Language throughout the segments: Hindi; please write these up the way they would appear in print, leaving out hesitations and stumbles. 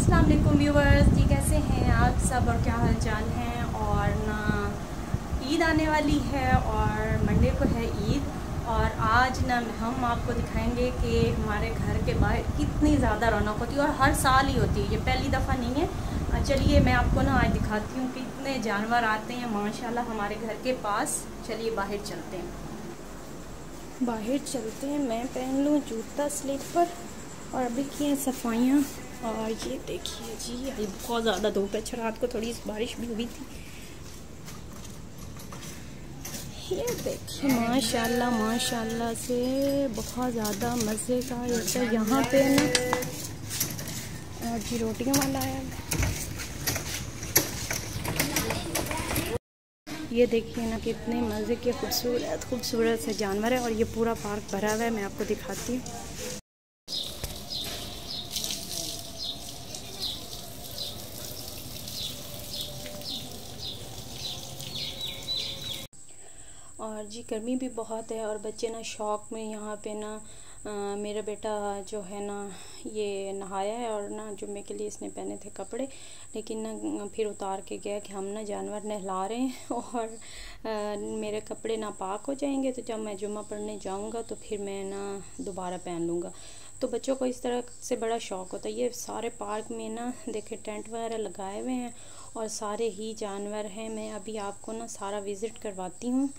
अस्सलाम वालेकुम व्यूवर्स जी, कैसे हैं आप सब और क्या हाल चाल हैं। और ना ईद आने वाली है और मंडे को है ईद। और आज ना हम आपको दिखाएंगे कि हमारे घर के बाहर कितनी ज़्यादा रौनक होती है और हर साल ही होती है, ये पहली दफ़ा नहीं है। चलिए मैं आपको ना आज दिखाती हूँ कितने जानवर आते हैं माशाल्लाह हमारे घर के पास। चलिए बाहर चलते हैं, मैं पहन लूँ जूता स्लीपर और अभी की हैं सफाइयाँ। और ये देखिए जी, आज बहुत ज़्यादा धूप है। अच्छा रात को थोड़ी बारिश भी हुई थी। ये देखिए माशाल्लाह माशाल्लाह से बहुत ज़्यादा मज़े का ये यहाँ पे ना। और जी रोटियों वाला है। ये देखिए ना कितने मज़े के खूबसूरत से जानवर है और ये पूरा पार्क भरा हुआ है। मैं आपको दिखाती हूँ। और जी गर्मी भी बहुत है और बच्चे ना शौक में यहाँ पे ना मेरा बेटा जो है ना ये नहाया है और ना जुम्मे के लिए इसने पहने थे कपड़े, लेकिन ना फिर उतार के गया कि हम ना जानवर नहला रहे हैं और मेरे कपड़े नापाक हो जाएंगे, तो जब मैं जुम्मा पढ़ने जाऊँगा तो फिर मैं ना दोबारा पहन लूँगा। तो बच्चों को इस तरह से बड़ा शौक़ होता है। ये सारे पार्क में ना देखे टेंट वगैरह लगाए हुए हैं और सारे ही जानवर हैं। मैं अभी आपको ना सारा विज़िट करवाती हूँ।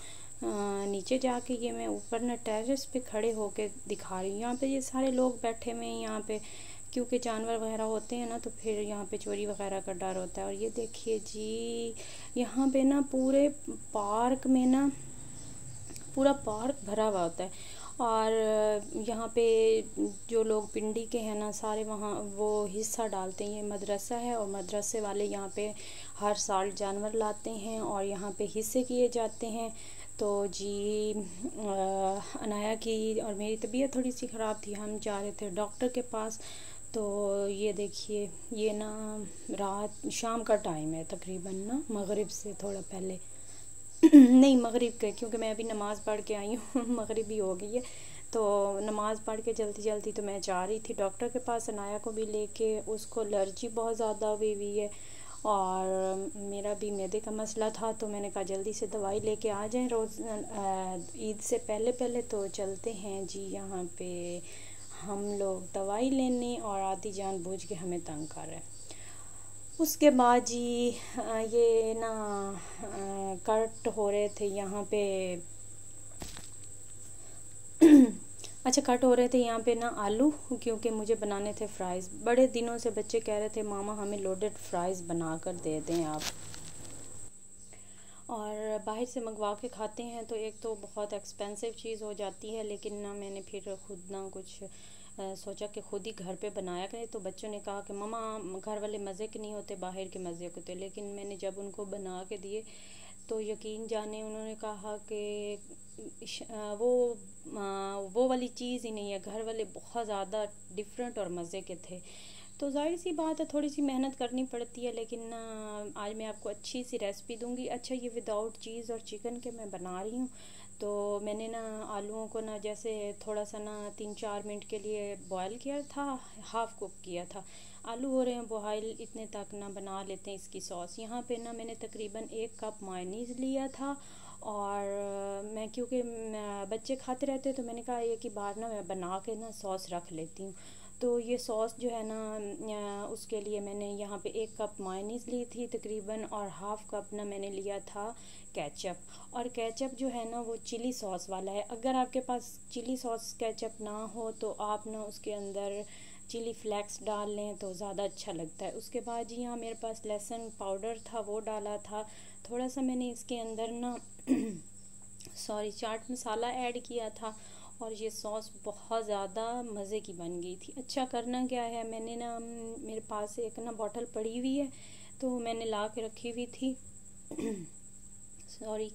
नीचे जाके ये मैं ऊपर ना टेरेस पे खड़े होके दिखा रही हूँ। यहाँ पे ये सारे लोग बैठे हुए हैं यहाँ पे, क्योंकि जानवर वगैरह होते हैं ना तो फिर यहाँ पे चोरी वगैरह का डर होता है। और ये देखिए जी, यहाँ पे ना पूरे पार्क में ना पूरा पार्क भरा हुआ होता है। और यहाँ पे जो लोग पिंडी के हैं ना सारे वहाँ वो हिस्सा डालते हैं। ये मदरसा है और मदरसे वाले यहाँ पे हर साल जानवर लाते हैं और यहाँ पे हिस्से किए जाते हैं। तो जी अनाया की और मेरी तबीयत थोड़ी सी ख़राब थी, हम जा रहे थे डॉक्टर के पास। तो ये देखिए ये ना रात शाम का टाइम है, तकरीबन ना मगरिब से थोड़ा पहले नहीं मगरिब के, क्योंकि मैं अभी नमाज़ पढ़ के आई हूँ मगरिब भी हो गई है। तो नमाज़ पढ़ के जल्दी जल्दी तो मैं जा रही थी डॉक्टर के पास अनाया को भी लेके। उसको एलर्जी बहुत ज़्यादा हुई है और मेरा भी मैदे का मसला था, तो मैंने कहा जल्दी से दवाई लेके आ जाएं रोज़ ईद से पहले पहले। तो चलते हैं जी यहाँ पे हम लोग दवाई लेने और आधी जान बूझ के हमें तंग कर रहे हैं। उसके बाद जी ये ना कट हो रहे थे यहाँ पे अच्छा कट हो रहे थे यहाँ पे ना आलू, क्योंकि मुझे बनाने थे फ्राइज़। बड़े दिनों से बच्चे कह रहे थे मामा हमें लोडेड फ्राइज़ बना कर दे दें आप। और बाहर से मंगवा के खाते हैं तो एक तो बहुत एक्सपेंसिव चीज़ हो जाती है, लेकिन ना मैंने फिर खुद ना कुछ सोचा कि खुद ही घर पे बनाया करें। तो बच्चों ने कहा कि मम्मा घर वाले मज़े के नहीं होते, बाहर के मज़े के होते। लेकिन मैंने जब उनको बना के दिए तो यकीन जाने उन्होंने कहा कि वो वाली चीज़ ही नहीं है, घर वाले बहुत ज़्यादा डिफरेंट और मज़े के थे। तो जाहिर सी बात है थोड़ी सी मेहनत करनी पड़ती है, लेकिन ना आज मैं आपको अच्छी सी रेसिपी दूंगी। अच्छा ये विदाउट चीज़ और चिकन के मैं बना रही हूँ। तो मैंने ना आलूओं को ना जैसे थोड़ा सा ना 3-4 मिनट के लिए बॉयल किया था, हाफ़ कुक किया था। आलू हो रहे हैं बॉयल, इतने तक ना बना लेते हैं इसकी सॉस। यहाँ पे ना मैंने तकरीबन 1 कप मायोनीज़ लिया था और मैं क्योंकि बच्चे खाते रहते हैं तो मैंने कहा एक ही बार ना मैं बना के ना सॉस रख लेती हूँ। तो ये सॉस जो है ना उसके लिए मैंने यहाँ पे 1 कप मायोनीज़ ली थी तकरीबन, और हाफ़ कप ना मैंने लिया था केचप। और केचप जो है ना वो चिली सॉस वाला है। अगर आपके पास चिली सॉस केचप ना हो तो आप ना उसके अंदर चिली फ्लेक्स डाल लें तो ज़्यादा अच्छा लगता है। उसके बाद जी यहाँ मेरे पास लहसुन पाउडर था वो डाला था। थोड़ा सा मैंने इसके अंदर ना चाट मसाला ऐड किया था और ये सॉस बहुत ज़्यादा मज़े की बन गई थी। अच्छा करना क्या है, मैंने ना मेरे पास एक ना बॉटल पड़ी हुई है तो मैंने ला के रखी हुई थी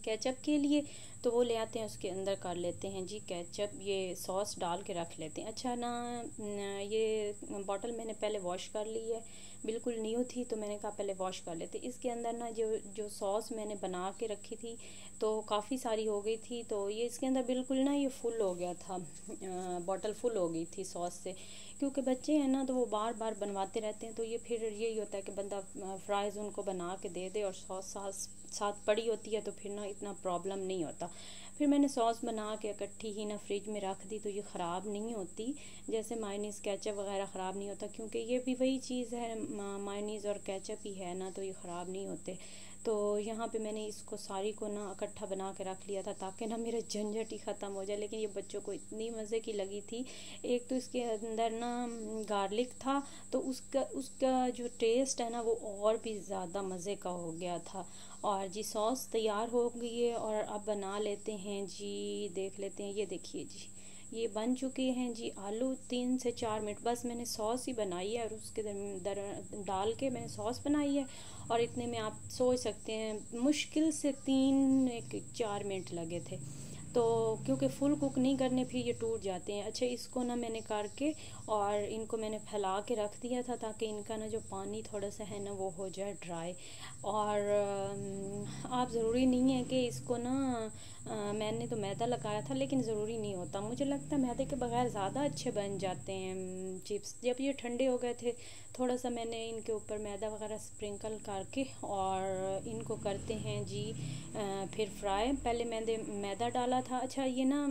केचप के लिए, तो वो ले आते हैं उसके अंदर कर लेते हैं जी केचप, ये सॉस डाल के रख लेते हैं। अच्छा ना ये बॉटल मैंने पहले वॉश कर ली है, बिल्कुल न्यू थी तो मैंने कहा पहले वॉश कर लेते। इसके अंदर ना जो सॉस मैंने बना के रखी थी तो काफ़ी सारी हो गई थी, तो ये इसके अंदर बिल्कुल ना ये फुल हो गया था, बॉटल फुल हो गई थी सॉस से, क्योंकि बच्चे हैं ना तो वो बार बार बनवाते रहते हैं, तो ये फिर यही होता है कि बंदा फ्राइज़ उनको बना के दे दे और सॉस साथ पड़ी होती है, तो फिर ना इतना प्रॉब्लम नहीं होता। फिर मैंने सॉस बना के इकट्ठी ही ना फ्रिज में रख दी, तो ये ख़राब नहीं होती, जैसे मायोनीज़ केचप वगैरह ख़राब नहीं होता, क्योंकि ये भी वही चीज़ है, मायोनीज़ और केचप ही है ना, तो ये ख़राब नहीं होते। तो यहाँ पे मैंने इसको सारी को ना इकट्ठा बना के रख लिया था ताकि ना मेरा झंझट ही ख़त्म हो जाए। लेकिन ये बच्चों को इतनी मज़े की लगी थी। एक तो इसके अंदर ना गार्लिक था, तो उसका उसका जो टेस्ट है ना वो और भी ज़्यादा मज़े का हो गया था। और जी सॉस तैयार हो गई है और अब बना लेते हैं जी, देख लेते हैं। ये देखिए जी, ये बन चुके हैं जी आलू। 3 से 4 मिनट बस मैंने सॉस ही बनाई है और उसके डाल के मैंने सॉस बनाई है, और इतने में आप सोच सकते हैं मुश्किल से 3-4 मिनट लगे थे। तो क्योंकि फुल कुक नहीं करने फिर ये टूट जाते हैं। अच्छा, इसको ना मैंने करके और इनको मैंने फैला के रख दिया था ताकि इनका ना जो पानी थोड़ा सा है ना वो हो जाए ड्राई। और आप ज़रूरी नहीं है कि इसको ना मैंने तो मैदा लगाया था, लेकिन ज़रूरी नहीं होता। मुझे लगता है मैदे के बगैर ज़्यादा अच्छे बन जाते हैं चिप्स। जब ये ठंडे हो गए थे, थोड़ा सा मैंने इनके ऊपर मैदा वगैरह स्प्रिंकल करके और इनको करते हैं जी फिर फ्राई। पहले मैदा डाला था। अच्छा, ये ना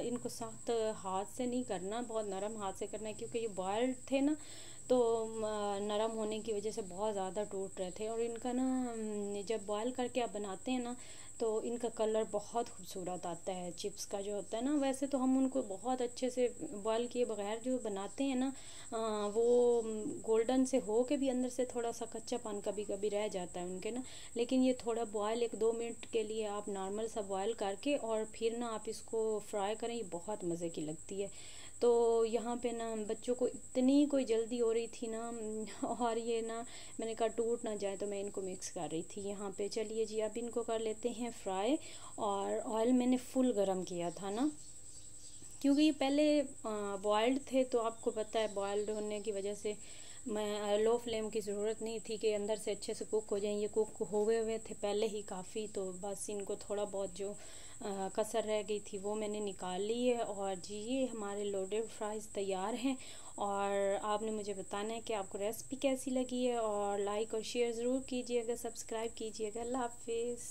इनको सख्त हाथ से नहीं करना, बहुत नरम हाथ से करना है, क्योंकि ये बॉयल्ड थे ना, तो नरम होने की वजह से बहुत ज़्यादा टूट रहे थे। और इनका ना जब बॉयल करके आप बनाते हैं ना तो इनका कलर बहुत खूबसूरत आता है चिप्स का जो होता है ना। वैसे तो हम उनको बहुत अच्छे से बॉयल किए बगैर जो बनाते हैं ना वो गोल्डन से हो के भी अंदर से थोड़ा सा कच्चापन कभी कभी रह जाता है उनके ना। लेकिन ये थोड़ा बॉयल 1-2 मिनट के लिए आप नॉर्मल सा बॉयल करके और फिर ना आप इसको फ्राई करें, ये बहुत मज़े की लगती है। तो यहाँ पे ना बच्चों को इतनी कोई जल्दी हो रही थी ना, और ये ना मैंने कहा टूट ना जाए, तो मैं इनको मिक्स कर रही थी यहाँ पे। चलिए जी, अब इनको कर लेते हैं फ्राई। और ऑयल मैंने फुल गरम किया था ना, क्योंकि ये पहले बॉयल्ड थे, तो आपको पता है बॉयल्ड होने की वजह से मैं लो फ्लेम की ज़रूरत नहीं थी कि अंदर से अच्छे से कुक हो जाएं। ये कुक हुए थे पहले ही काफ़ी, तो बस इनको थोड़ा बहुत जो कसर रह गई थी वो मैंने निकाल ली है। और जी ये हमारे लोडेड फ्राइज़ तैयार हैं। और आपने मुझे बताना है कि आपको रेसिपी कैसी लगी है, और लाइक और शेयर ज़रूर कीजिएगा, सब्सक्राइब कीजिएगा। अल्लाह हाफिज़।